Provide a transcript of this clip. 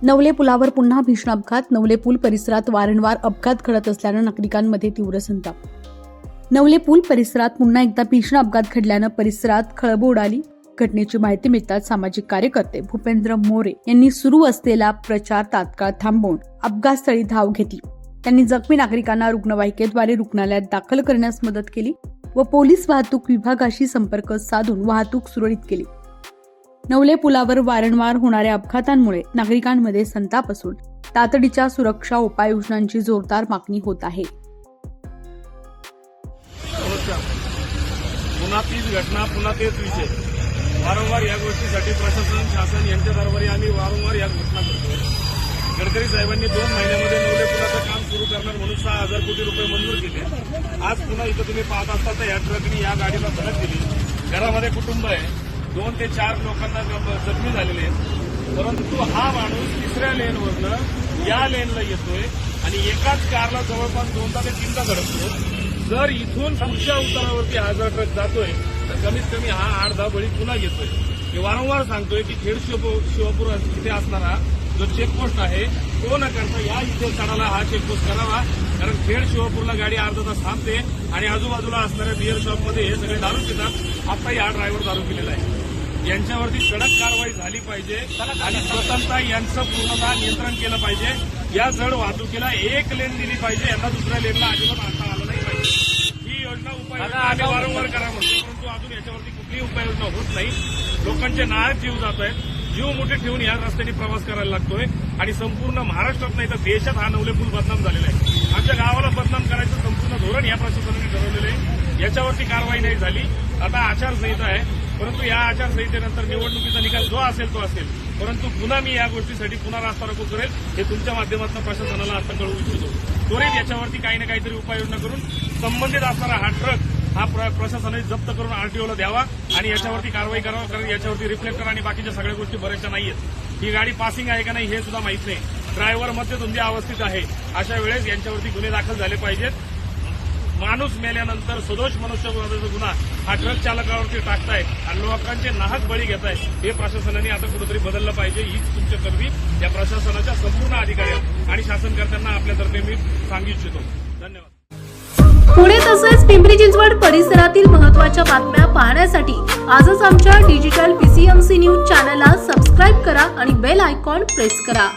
नवले पुलावर पुन्हा भीषण अपघात. नवले पूल परिसरात वारंवार अपघात घडत असल्यानं नागरिकांमध्ये तीव्र संताप. नवले पूल परिसरात पुन्हा एकदा भीषण अपघात घडल्यानं परिसरात खळबळ उडाली. घटनेची माहिती मिळताच सामाजिक कार्यकर्ते भूपेंद्र मोरे यांनी सुरू असलेला प्रचार तात्काळ थांबवून अपघातस्थळी धाव घेतली. त्यांनी जखमी नागरिकांना रुग्णवाहिकेद्वारे रुग्णालयात दाखल करण्यास मदत केली व पोलीस वाहतूक विभागाशी संपर्क साधून वाहतूक सुरळीत केली. नवले पुलावर वारंवार होणाऱ्या अपघातांमुळे नागरिकांमध्ये संताप असून तातडीच्या सुरक्षा उपाययोजनांची जोरदार मागणी होत आहे. पुन्हा तीच घटना, पुन्हा तेच विषय. वारंवार या गोष्टीसाठी प्रशासन शासन यांच्या दरबारी आम्ही वारंवार या घटना करतोय. गडकरी साहेबांनी 2 महिन्यामध्ये नवले पुलाचं काम सुरू करणार म्हणून 6,000 कोटी रुपये मंजूर केले. आज पुन्हा इथं तुम्ही पाहत असता तर या ट्रकनी या गाडीला धडक दिली. घरामध्ये कुटुंब आहे, 2 ते 4 लोकांना जखमी झालेले आहेत. परंतु हा माणूस 3ऱ्या लेनवरनं या लेनला येतोय आणि एकाच कारला जवळपास 2दा ते 3दा धडकतो. जर इथून पुढच्या उतारावरती हा जर ट्रक जातोय तर कमीत कमी हा 8-10 बळी पुन्हा घेतोय. मी वारंवार सांगतोय की खेड शिवपूर इथे असणारा जो चेकपोस्ट आहे तो न करता या इथे चढाला हा चेकपोस्ट करावा. कारण खेड शिवपूरला गाडी अर्धा तास थांबते आणि आजूबाजूला असणाऱ्या बिअर शॉपमध्ये हे सगळे दारू पितात. आताही हा ड्रायव्हर दारू पिलेला आहे. यांच्यावरती कडक कारवाई झाली पाहिजे आणि स्वतंत्रता यांचं पूर्णतः नियंत्रण केलं पाहिजे. या जड वाहतुकीला 1 लेन दिली पाहिजे, यांना 2ऱ्या लेनला अजिबात आणता आलं नाही पाहिजे. ही योजना उपाययोजना आम्ही वारंवार करा म्हणतो, परंतु अजून याच्यावरती कुठलीही उपाययोजना होत नाही. लोकांचे नाहक जीव जात आहेत. जीव मोठे ठेवून या रस्त्याने प्रवास करायला लागतोय आणि संपूर्ण महाराष्ट्रात नाही तर देशात हा नवले पूल बदनाम झालेला आहे. आमच्या गावाला बदनाम करायचं संपूर्ण धोरण या प्रशासनाने ठरवलेलं आहे. याच्यावरती कारवाई नाही झाली. आता आचारसंहिता आहे, परंतु या आचारसंहितेनंतर निवडणुकीचा निकाल जो असेल तो असेल. परंतु पुन्हा मी या गोष्टीसाठी पुन्हा रास्ता रोको करेल हे तुमच्या माध्यमातून प्रशासनाला आता कळवू इच्छितो. त्वरित याच्यावरती काही ना काहीतरी उपाययोजना करून संबंधित असणारा हा ट्रक हा प्रशासनाने जप्त करून आरटीओला द्यावा आणि याच्यावरती कारवाई करावी. कारण याच्यावरती रिफ्लेक्टर आणि बाकीच्या सगळ्या गोष्टी बऱ्याचशा नाहीयेत. ही गाडी पासिंग आहे का नाही हे सुद्धा माहित नाही. ड्रायव्हर मध्यधुंदी अवस्थित आहे. अशा वेळेस यांच्यावरती गुन्हे दाखल झाले पाहिजेत. माणूस मेल्यानंतर सदोष मनुष्यवधाचा गुन्हा हा ट्रक चालकावरती टाकताय आणि लोकांचे नाहक बळी घेताय. हे प्रशासनाने आता कुठेतरी बदललं पाहिजे. हीच तुमच्या कर्मी या प्रशासनाच्या संपूर्ण अधिकाऱ्यांना आणि शासनकर्त्यांना आपल्यातर्फे मी सांगू इच्छितो. धन्यवाद. पुणे तसेच पिंपरी चिंचवड परिसरातील महत्त्वाच्या बातम्या पाहण्यासाठी आजच आमच्या डिजिटल PCMC न्यूज चॅनलला सबस्क्राईब करा आणि बेल आयकॉन प्रेस करा.